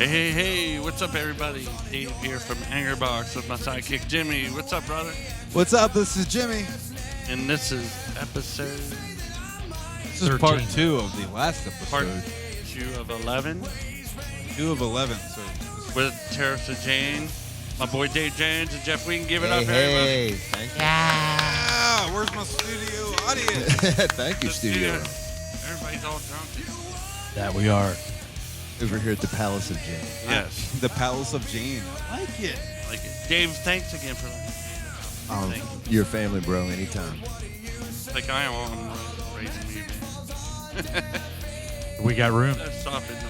Hey, what's up, everybody? Dave here from Angerbox with my sidekick, Jimmy. What's up, brother? What's up? This is Jimmy. And this is episode... This is part 2 of the last episode. Part 2 of 11. 2 of 11. So with Tariffs of Jane. My boy Dave Jones and Jeff Weadon. Give it up, Hey, everybody. thank you. yeah, where's my studio audience? Thank you, studio. Everybody's all drunk. That we are. Over here at the Palace of Jane. Yes. The Palace of Jane. I like it. Like it. Dave, thanks again for that. Thank you. Your family, bro, anytime. Like I am on raising me, man. We got room. That's stopping them.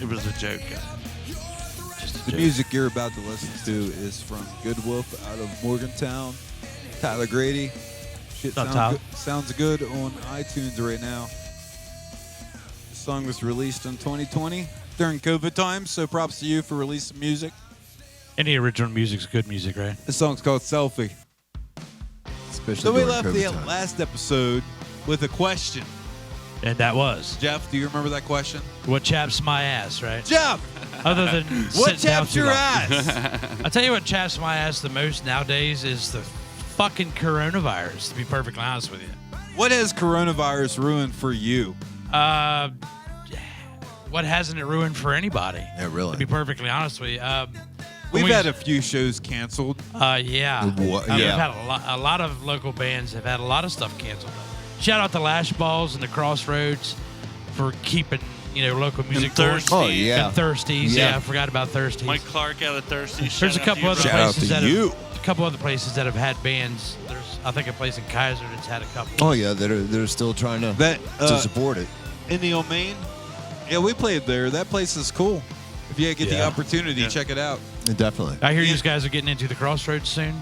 It was a joke, guys. Just a The joke. music you're about to listen to is from GOODWOLF out of Morgantown. Tyler Grady. Shit What's up, sounds good on iTunes right now. The song was released in 2020 during COVID times, so props to you for releasing music. Any original music's good music, right? This song's called Selfie. Especially So we during left COVID the time. last episode with a question. And that was, Jeff, do you remember that question? what chaps my ass, right? Jeff, Other than what sitting down chaps too your long. ass? I'll tell you what chaps my ass the most nowadays is the fucking coronavirus, to be perfectly honest with you. What has coronavirus ruined for you? What hasn't it ruined for anybody? Yeah, To be really. perfectly honest with you. We've had a few shows canceled. Yeah. What? We've Yeah. had a lot of local bands have had a lot of stuff canceled. Shout out to Lash Balls and the Crossroads for keeping, local music And going. Thirsty. Oh, yeah. And Thirsties. Yeah. Yeah, I forgot about Thirsties. Mike Clark out of Thirsty. There's a couple other Shout out places to that you. a couple other places that have had bands. There's, I think, a place in Kaiser that's had a couple. Oh, yeah, they're still trying to support it. In the old Main. Yeah, we played there. That place is cool. If you get the Yeah. opportunity, Yeah. check it out. Definitely. I hear you guys are getting into the Crossroads soon.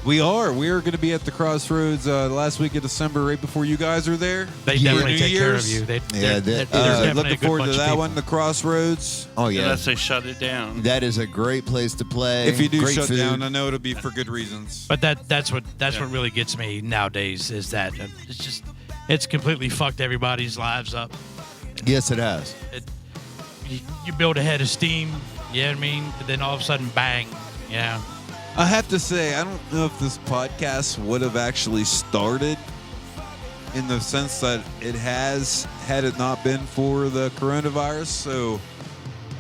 We are going to be at the Crossroads the last week of December, right before you guys are there. They Yeah. definitely New take care of Year's. you. They're they're definitely Looking a good forward bunch to of that people. one, the Crossroads. Oh, yeah. Unless they shut it down. That is a great place to play. If you do Great shut food. down, I know it'll be for good reasons. But that's what really gets me nowadays is that it's completely fucked everybody's lives up. Yes, it has. You build a head of steam, you know what I mean? But then all of a sudden, bang, yeah. I have to say, I don't know if this podcast would have actually started in the sense that it has, had it not been for the coronavirus. So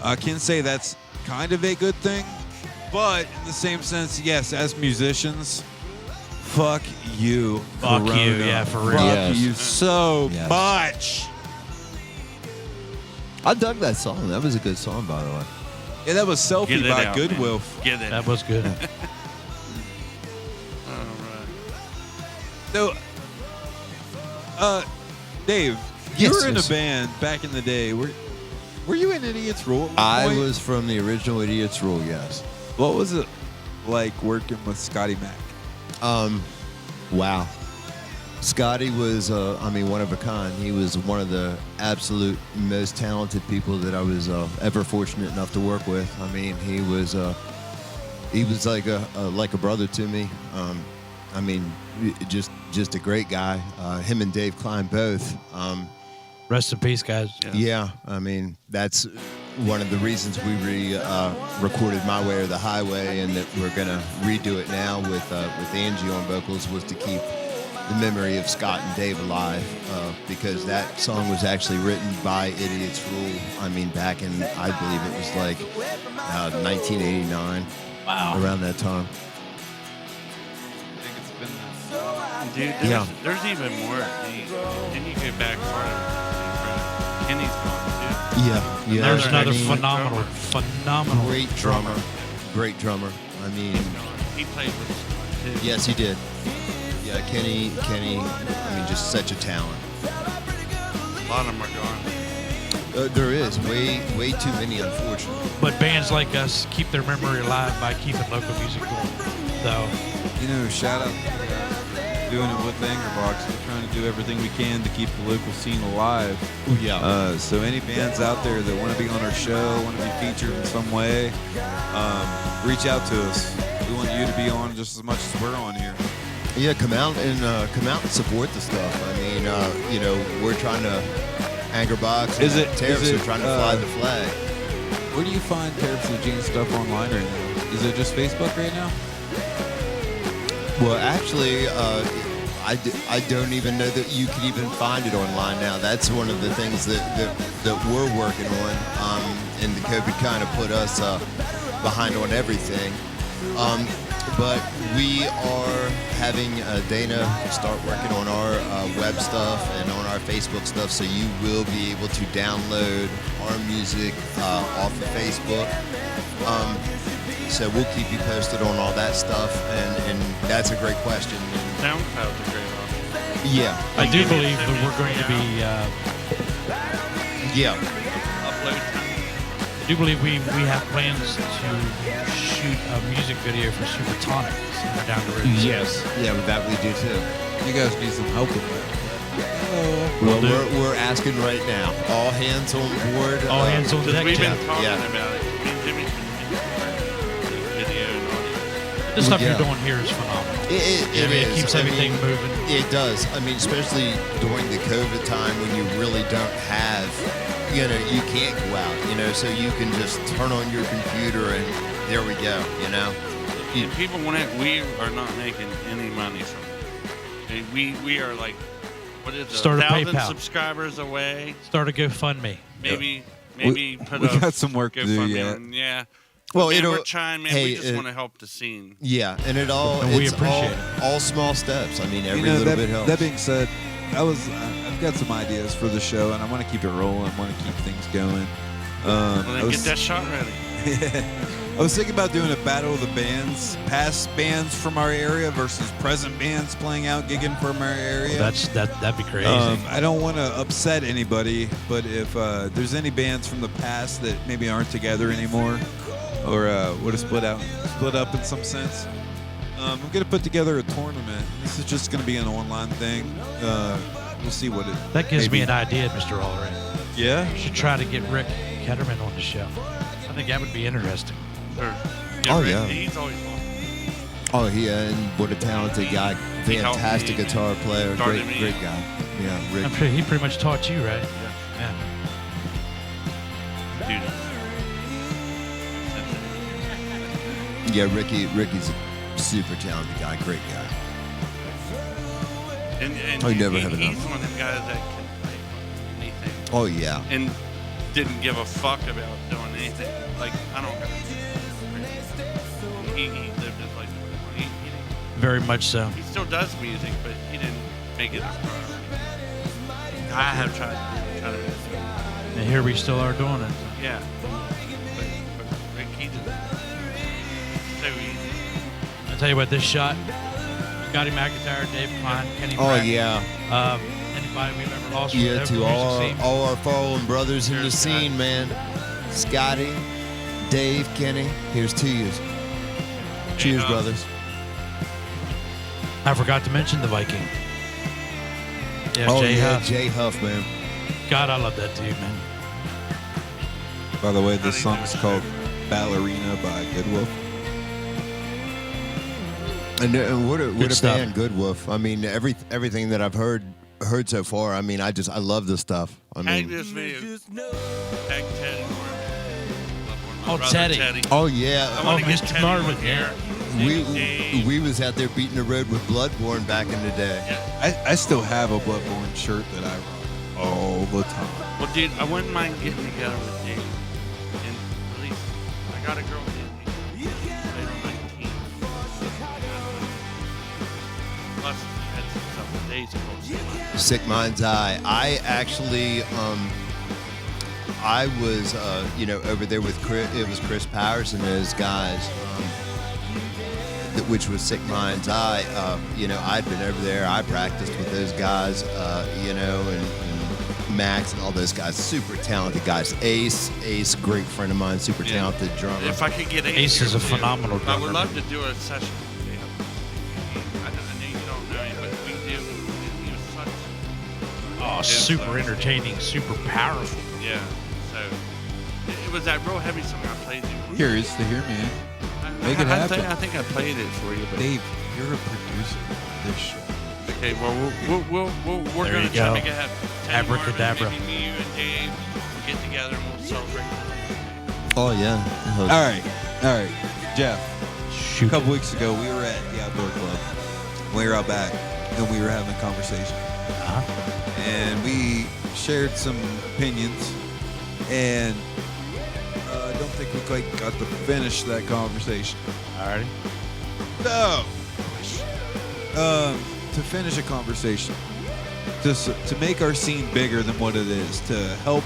I can say that's kind of a good thing. But in the same sense, yes, as musicians, fuck you. Fuck you, Corona. yeah, for real. Fuck Yes. you so Yes. much. I dug that song. That was a good song, by the way. Yeah, that was Selfie Get it by out, GOODWOLF. man. Get it. That was good. All right. So, Dave, Yes, you were in a yes. band back in the day. Were you in Idiot's Rule? at one I point? was from the original Idiot's Rule, yes. What was it like working with Scotty Mac? Wow. Scotty was, one of a kind. He was one of the absolute most talented people that I was ever fortunate enough to work with. I mean, he was like a brother to me. Just a great guy. Him and Dave Klein both. Rest in peace, guys. Yeah, I mean, that's one of the reasons we recorded My Way or the Highway, and that we're gonna redo it now with Angie on vocals, was to keep the memory of Scott and Dave alive, because that song was actually written by Idiot's Rule. I mean, back in, I believe it was like 1989, Wow. around that time. I think it's been Dude, there's even more. Then you go back farther. Kenny's gone, Yeah, yeah. There's I another mean, phenomenal great drummer. Great drummer. I mean, too. He played with us too. yes, he did. Yeah, Kenny, I mean, just such a talent. A lot of them are gone. There is way too many, unfortunately. But bands like us keep their memory alive by keeping local music going. So, shout out to you guys for doing it with the Angerbox. We're trying to do everything we can to keep the local scene alive. Yeah. So any bands out there that want to be on our show, want to be featured in some way, reach out to us. We want you to be on just as much as we're on here. Yeah, come out and support the stuff. I mean, we're trying to anchor box. Is and it- Tariffs is it, are trying to fly the flag? Where do you find Tariffs of Jane stuff online right now? Is it just Facebook right now? Well, actually, I don't even know that you can even find it online now. That's one of the things that we're working on, and the COVID kind of put us behind on everything. But we are having Dana start working on our web stuff and on our Facebook stuff, so you will be able to download our music off of Facebook. So we'll keep you posted on all that stuff, and that's a great question. SoundCloud's a great option. Yeah, I do believe that we're going to be. yeah. Upload time. I do believe we have plans to shoot a music video for Supertonic somewhere down the road. Yes. Yeah, that we do too. You guys need some help with that. Well, we're asking right now. All hands on board. All hands on deck. We've been Jeff. talking Yeah. about it. Me and Jimmy's been the video and audio. The stuff Yeah. you're doing here is phenomenal. It I mean, is. It keeps I everything mean, moving. It does. I mean, especially during the COVID time when you really don't have, you can't go out, so you can just turn on your computer and there we go, If people want it, we are not making any money from it. We are like, what is it, Start a 1,000 PayPal. subscribers away. Start a GoFundMe. Maybe put we a got some work to do GoFundMe yet. on, yeah. Well, Man, it'll- we're trying, man. hey, we just want to help the scene. Yeah, and And we it's appreciate all small steps. I mean, every little that, bit helps. that being said, I've got some ideas for the show, and I want to keep it rolling. I want to keep things going. Well, then get that shot ready. I was thinking about doing a battle of the bands, past bands from our area versus present bands playing out, gigging from our area. That'd be crazy. I don't want to upset anybody, but if there's any bands from the past that maybe aren't together anymore, or would have split up in some sense, I'm gonna put together a tournament. This is just gonna be an online thing. We'll see what it. That gives maybe- me an idea, Mr. Allred. Yeah. You should try to get Rick Ketterman on the show. I think that would be interesting. Sure. Oh, Rick, yeah. He's always on. Oh, yeah, and what a talented guy. He helped Fantastic me. guitar player. Started Great, me. great guy. Yeah, Rick. I'm sure he pretty much taught you, right? Yeah. Yeah. Dude. Yeah, Ricky's a super talented guy. Great guy. And Oh, you never have he's enough. one of them guys that can play anything Oh, yeah. and didn't give a fuck about doing anything. Like, I don't. He lived his life. He Very much so. still does music, but he didn't make it a priority. I have tried to do it. And here we still are doing it. Yeah. But Rick, he did it so easy. I tell you what, this shot, Scotty McIntyre, Dave Klein, Kenny Oh, Brack, yeah. anybody we've ever lost from Yeah, the to music all scene. our fallen brothers in the Cheers, scene, man. Scotty, Dave, Kenny, here's to you. Cheers, brothers. I forgot to mention the Viking. Yeah, Oh, Jay yeah, Huff. Jay Huff, man. God, I love that dude, man. By the way, this song is called "Ballerina" by GOODWOLF. And what a stuff. band, GOODWOLF. I mean, everything that I've heard so far. I mean, I love this stuff. I Tag mean, this video. Tag Teddy Marvin. Oh, Brother Teddy. oh yeah. I want Oh, to get Mr. Teddy Marvin, on here. We was out there beating the road with Bloodborne back in the day. I still have a Bloodborne shirt that I rock all the time. Well, dude, I wouldn't mind getting together with Dave. And at least I got a girl in later 19. Plus, I had some stuff with days called Sick Mind's Eye. I actually, I was, over there with Chris. It was Chris Powers and those guys, which was Sick Mind's Eye. I'd been over there. I practiced with those guys, and Max and all those guys. Super talented guys. Ace, great friend of mine. Super talented drummer. If I could get Ace here is a with you, phenomenal I drummer. would love to do a session with him. I know you don't know him, but we do. He was such. Oh, super entertaining, super powerful. Yeah. So it was that real heavy song I played you. Curious to hear, man. Make it happen. I think I played it for you, but Dave, you're a producer. Okay, well, we're There going you to try go. to have 10 more, Abracadabra. maybe me, you, and Dave get together and we'll celebrate. Oh yeah. All right, Jeff. A couple weeks ago, we were at the outdoor club. We were out back, and we were having a conversation. And we shared some opinions, and I don't think we quite got to finish that conversation. Alrighty. No. To finish a conversation, to make our scene bigger than what it is, to help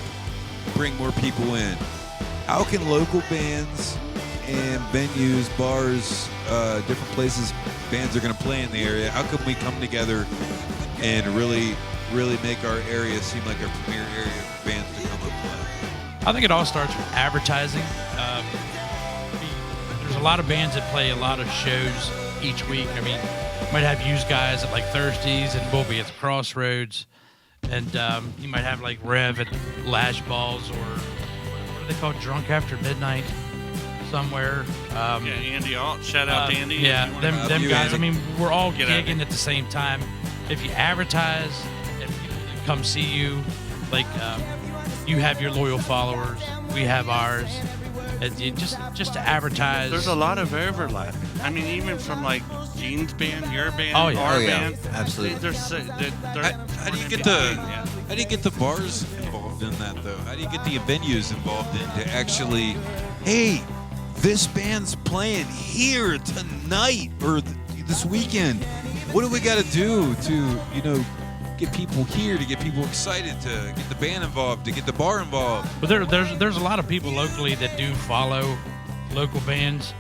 bring more people in. How can local bands and venues, bars, different places bands are going to play in the area, how can we come together and really make our area seem like a premier area for bands to come and play? I think it all starts with advertising. There's a lot of bands that play a lot of shows each week. I mean, might have used guys at like Thirsties, and we'll be at the Crossroads, and you might have like Rev at Lash Balls, or what are they called, Drunk After Midnight somewhere. Yeah, Andy Alt. Shout out to Andy. Yeah, them you, guys. Andy. I mean, we're all Get at gigging it. at the same time. If you advertise, if people come see you, like you have your loyal followers, we have ours. And you just to advertise. There's a lot of overlap. I mean, even from like Gene's band, your band, Oh, yeah. our Oh, yeah. band. Absolutely. How do you get the bars involved in that though? How do you get the venues involved in to actually, hey, this band's playing here tonight or this weekend? What do we got to do to get people here, to get people excited, to get the band involved, to get the bar involved? But there's a lot of people locally that do follow local bands.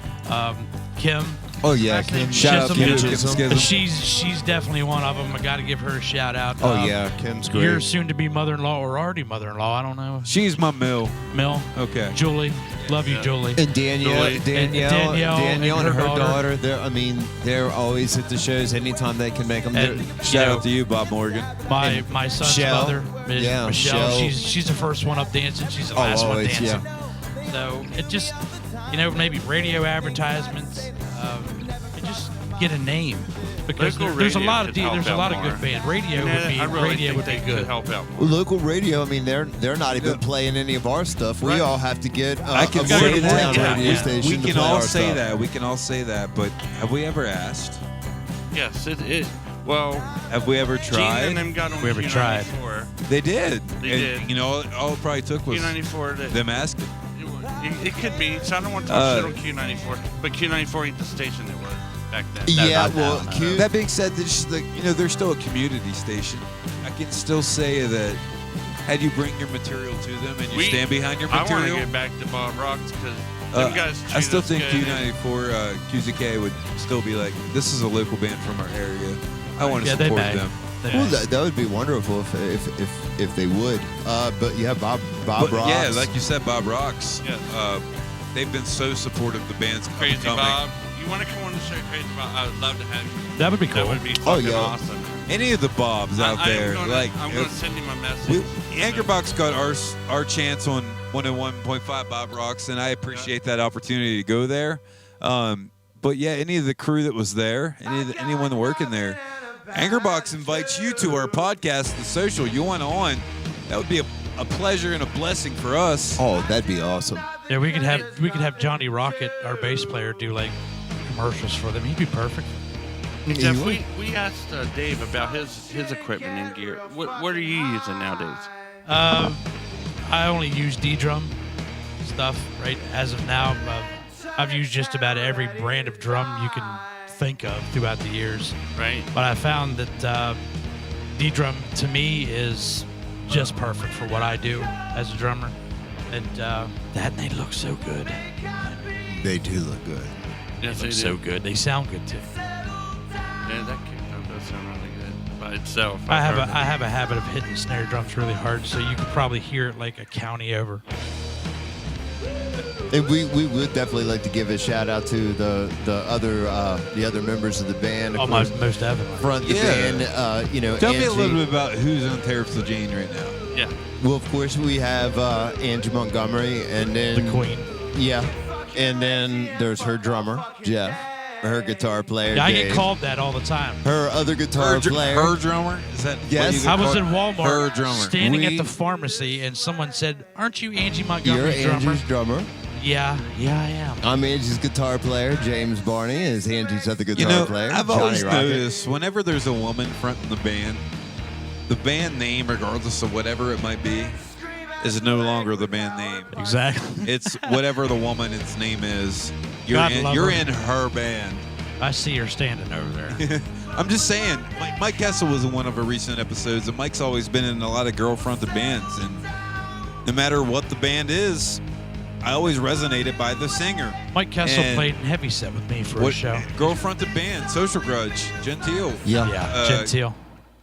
Kim. Oh yeah. Kim Shout out Chisholm. Kim Schisholm. She's definitely one of them. I got to give her a shout out. Oh yeah. Kim's great. Your soon-to-be mother-in-law, or already mother-in-law, I don't know. She's my mill. Mel. Okay. Julie. Love you, Julie. And Danielle and her daughter. daughter. They're always at the shows anytime they can make them. And, Shout out to you, Bob Morgan. My son's Michelle. mother is Yeah, Michelle. Michelle. She's the first one up dancing. She's the last one always, dancing. yeah. So it just, maybe radio advertisements. And just get a name, because Local there's a radio lot of could help there's a out lot of more. good band. Radio I really radio think would they be could good. help out more. Well, local radio. I mean, they're not even playing any of our stuff. We Right. all have to get I can a say morning that. town radio Yeah. station. We to can play all our say stuff. that. We can all say that. But have we ever asked? Yes, well, Have we ever Gene and tried? them got on We ever Q94. They did. They And, did. all it probably took was Q94. them asking. It could be. So I don't want to talk shit on Q94, but Q94 ain't the station it was back then. Yeah, not well, now, no. Q. That being said, they're still a community station. I can still say that had you bring your material to them and you stand behind your I want to material, get back to Bob Rocks because them guys treat I still us think good. Q94 QZK would still be like, this is a local band from our area. I want to Yeah, they support bang. them. Well, that would be wonderful if they would. But yeah, Bob But Rocks. yeah, like you said, Bob Rocks. Yes. They've been so supportive of the bands Crazy coming. Bob. You want to come on the show, Crazy Bob? I would love to have you. That would be cool. That would be Oh, fucking yeah. awesome. Any of the Bobs out there, I'm like gonna send him a message. Anchorbox got our chance on 101.5 Bob Rocks, and I appreciate that opportunity to go there. But yeah, any of the crew that was there, anyone working there, Anchorbox invites you to our podcast, The Social. You want on? That would be a pleasure and a blessing for us. Oh, that'd be awesome. Yeah, we could have Johnny Rocket, our bass player, do like commercials for them. He'd be perfect. Jeff, we asked Dave about his equipment and gear. What are you using nowadays? I only use D-drum stuff, right? As of now, I've used just about every brand of drum you can think of throughout the years. Right. But I found that D-drum, to me, is just perfect for what I do as a drummer. And they look so good. They do look good. Yes, They look so good. They sound good, too. Yeah, that kick drum does sound really good by itself. I have a habit of hitting snare drums really hard, so you could probably hear it like a county over. And we would definitely like to give a shout out to the other members of the band. Oh, most definitely. Front the Yeah. band. Tell me a Angie. little bit about who's on Tariffs of Jane right now. Yeah. Well, of course, we have Angie Montgomery, and then The Queen. Yeah, and then there's her drummer Jeff. her guitar player. Yeah, I Dave. get called that all the time. Her other guitar player. Her drummer? Is that what Yes. you get I was called? in Walmart Her drummer. standing at We- the pharmacy, and someone said, "Aren't you Angie You're Montgomery's drummer?" Angie's drummer. Yeah, I am. I'm Angie's guitar player. James Barney is Angie's other guitar You know, player. I've Johnny always Rocket. noticed whenever there's a woman fronting the band name, regardless of whatever it might be, is no longer the band name. Exactly. It's whatever the woman's name is. God love You're her. in her band. I see her standing over there. I'm just saying, Mike Kessel was in one of our recent episodes, and Mike's always been in a lot of girl-fronted bands, and no matter what the band is, I always resonated by the singer. Mike Kessel And played in Heavyset with me for a show. Girl-fronted band, Social Grudge, Gentile. Yeah. Yeah, Gentile.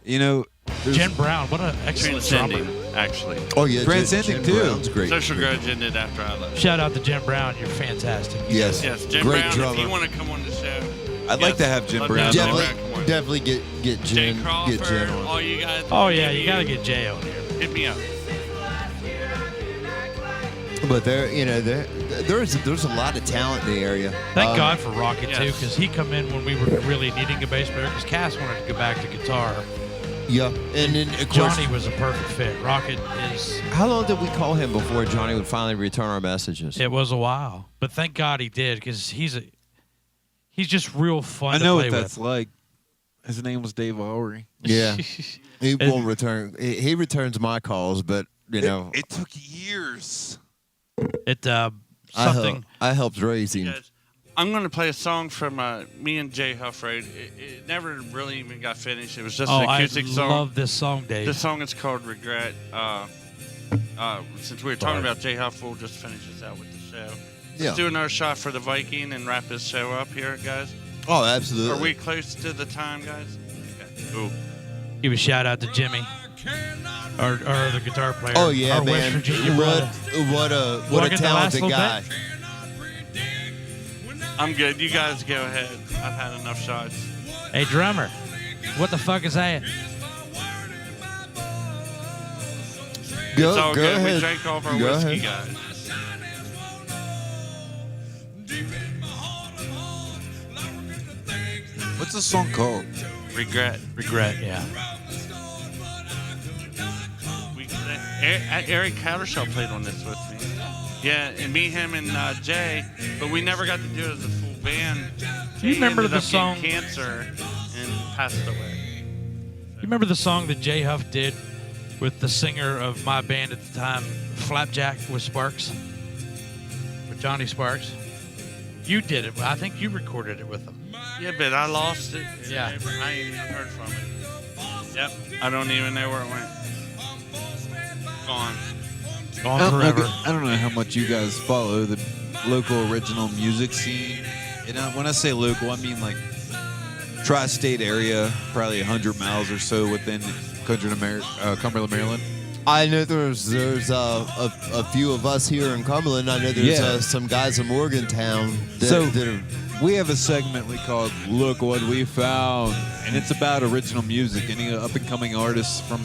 You know, there's Jen Brown, what an excellent drummer. Transcending, actually. Oh yeah. Transcending, Jim too. Brown's great. Social Grudge ended after I left. Shout out to Jen Brown, you're fantastic. Yes. Yes, Jim Great Brown, drummer. if you want to come on the show. I'd like to have Jim let Brown me know. on. Jim Brown, come on. Definitely get Jay Jen Crawford, get Jen on. all you guys. Oh yeah, you gotta get Jay on here. Hit me up. But there's a lot of talent in the area. Thank God for Rocket too, yes. because he come in when we were really needing a bass player. Because Cass wanted to go back to guitar. Yeah, and then of course, Johnny was a perfect fit. Rocket is. how long did we call him before Johnny would finally return our messages? It was a while, but thank God he did, because he's just real fun. I to know play what that's with. like. His name was Dave Lowry. Yeah, he won't return. He returns my calls, but you know, It took years. It something. I helped raise him. Guys, I'm going to play a song from me and Jay Huffraid. It never really even got finished. It was just Oh, an I acoustic song. love this song, Dave. This song is called Regret. Since we were talking about Jay Huff, we'll just finish this out with the show. Yeah. Let's do another shot for the Viking and wrap this show up here, guys. Oh, absolutely. Are we close to the time, guys? Okay. Ooh. Give a shout out to Jimmy, our other guitar player. Oh yeah, our man! West Virginia brother. What a Wanna get the last talented little guy. bit? I'm good. You guys go ahead. I've had enough shots. Hey drummer, what the fuck is that? It's Go all go good. ahead. We drank all of our Go whiskey, ahead. guys. What's this song called? Regret. Regret, yeah. Eric Cattershaw played on this with me. Yeah, and me, him, and Jay, but we never got to do it as a full band. Do you remember ended the up song? getting cancer and passed away. You remember the song that Jay Huff did with the singer of my band at the time, Flapjack with Sparks? With Johnny Sparks? You did it. I think you recorded it with him. Yeah, but I lost it. Yeah. I ain't even heard from it. Yep. I don't even know where it went. Gone. Gone forever. I don't know how much you guys follow the local original music scene. And when I say local, I mean like tri-state area, probably 100 miles or so within Cumberland, Maryland. I know there's a few of us here in Cumberland. I know there's Yeah. some guys in Morgantown that, So- that are. We have a segment we call Look What We Found, and it's about original music, any up-and-coming artists from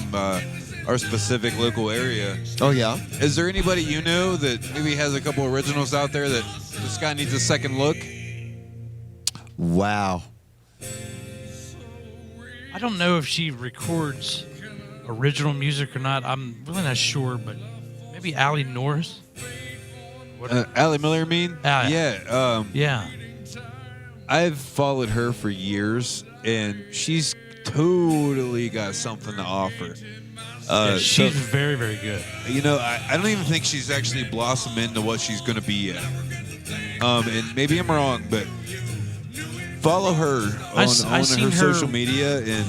our specific local area. Oh yeah. Is there anybody you know that maybe has a couple originals out there that this guy needs a second look? Wow. I don't know if she records original music or not. I'm really not sure, but maybe Allie Norris. Allie Miller, you mean? Allie. Yeah. Yeah. I've followed her for years, and she's totally got something to offer. Yeah, she's so- very, very good. You know, I don't even think she's actually blossomed into what she's going to be yet. And maybe I'm wrong, but follow her on her seen her- social media, and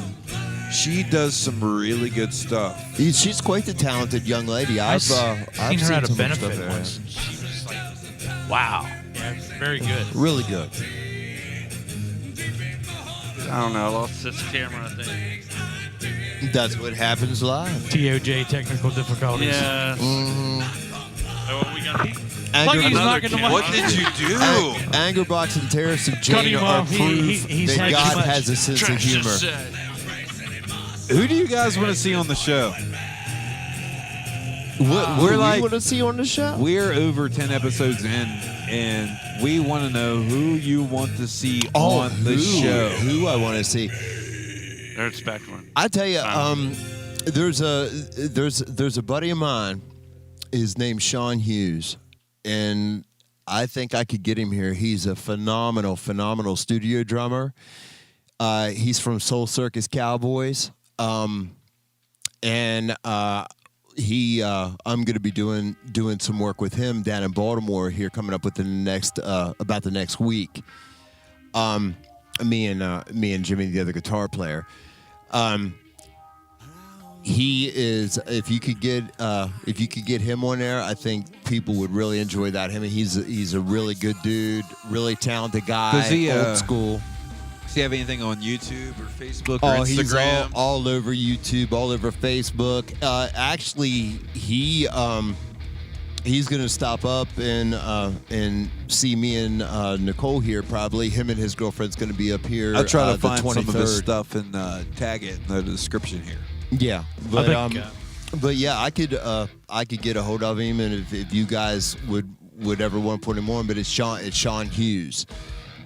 she does some really good stuff. She's quite the talented young lady. I've seen her at a some of her benefit stuff once, and she was like, wow. Yeah, very good. Really good. I don't know. I lost this camera thing. That's what happens live. TOJ technical difficulties. Yeah. Mm-hmm. So what we got? Pluggy's Another knocking the camera. What did you do? Angerbox and Tariffs of Cut Jane him are off. proof He's that had too God much. has a sense of Trash humor. just said. Who do you guys want to see on the show? What We're do like- we want to see on the show? We're over 10 episodes in, and we want to know who you want to see on the show. Who I want to see. There's back one. I tell you, there's a buddy of mine. His name's Sean Hughes, and I think I could get him here. He's a phenomenal studio drummer. He's from Soul Circus Cowboys, and I'm going to be doing some work with him down in Baltimore here, coming up with about the next week. Me and Jimmy, the other guitar player. He is. If you could get him on there, I think people would really enjoy that. He's a really good dude, really talented guy. Does he, old school. Does he have anything on YouTube or Facebook or Instagram? He's all over YouTube, all over Facebook. Actually, he's going to stop up and see me and Nicole here. Probably him and his girlfriend's going to be up here. I'll try to the find 23rd. some of his stuff and tag it in the description here. Yeah, but yeah, I could get a hold of him, and if you guys would ever want to put him on, but it's Sean Hughes,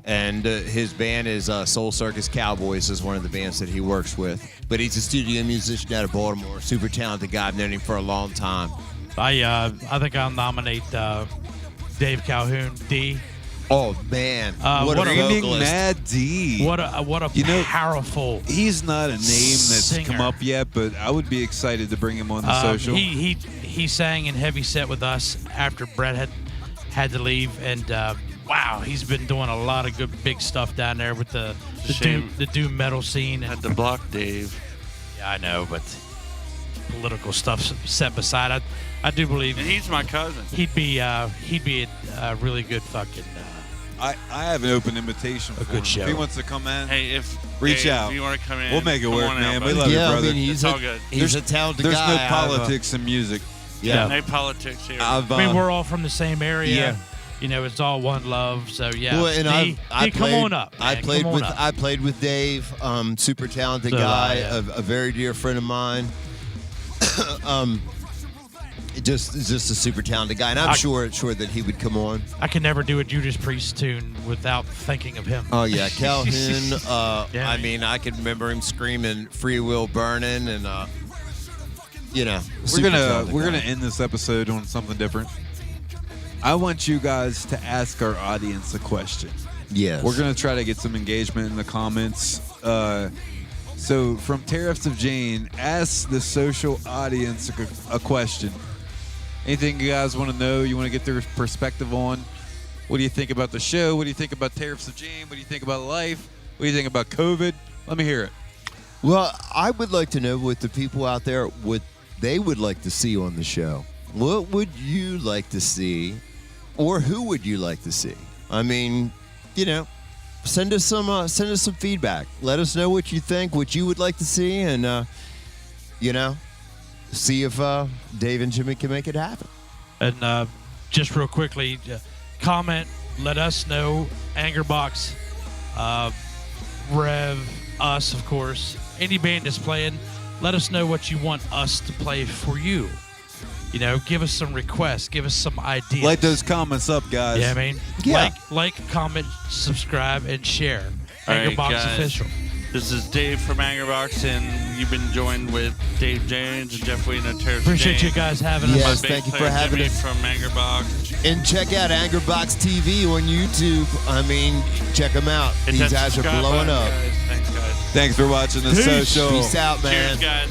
and his band is Soul Circus Cowboys is one of the bands that he works with. But he's a studio musician out of Baltimore, super talented guy. I've known him for a long time. I think I'll nominate Dave Calhoun, D. Oh man, what a vocalist. Mad D. What a powerful. He's not a name that's singer. come up yet, but I would be excited to bring him on the social. He sang in heavy set with us after Brett had to leave, and wow, he's been doing a lot of good big stuff down there with the doom metal scene. Had to block Dave. Yeah, I know, but political stuff set beside. I do believe. And he's my cousin. He'd be a really good fucking. I have an open invitation for good him. show. If he wants to come in, Hey, reach Dave, out. If you want to come in, We'll make it come work, on man. Out, We buddy. love you, Yeah, brother. I mean It's all good. He's a talented There's guy. no politics in music. Yeah. No politics here. I mean, we're all from the same area. Yeah. You know, it's all one love. So yeah. Well, and I come on up. I man. played Come on with up. I played with Dave, super talented So, guy, yeah. a very dear friend of mine. Just a super talented guy, and I'm sure that he would come on. I can never do a Judas Priest tune without thinking of him. Oh yeah, Calhoun. Yeah. I mean, I can remember him screaming "Free Will Burning," and We're gonna end this episode on something different. I want you guys to ask our audience a question. Yes. We're gonna try to get some engagement in the comments. So from Tariffs of Jane, ask the social audience a question. Anything you guys want to know? You want to get their perspective on? What do you think about the show? What do you think about Tariffs of Jane? What do you think about life? What do you think about COVID? Let me hear it. Well, I would like to know what the people out there what they would like to see on the show. What would you like to see, or who would you like to see? I mean, send us some feedback. Let us know what you think, what you would like to see, and see if Dave and Jimmy can make it happen. And just real quickly, comment. Let us know. Angerbox, Rev, us, of course. Any band that's playing, let us know what you want us to play for you. Give us some requests. Give us some ideas. Light those comments up, guys. Yeah, I mean, Yeah. like, comment, subscribe, and share. All right, Angerbox guys. Official. This is Dave from Angerbox, and you've been joined with Dave Jones and Jeff Weadon of Tariffs of Appreciate Jane. you guys having us. Yes, My bass thank you for player, having Jimmy us. from Angerbox. And check out Angerbox TV on YouTube. I mean, check them out. Hit These that guys are subscribe blowing button, up. guys. Thanks, guys. Thanks for watching the Peace. social. Peace out, man. Cheers, guys.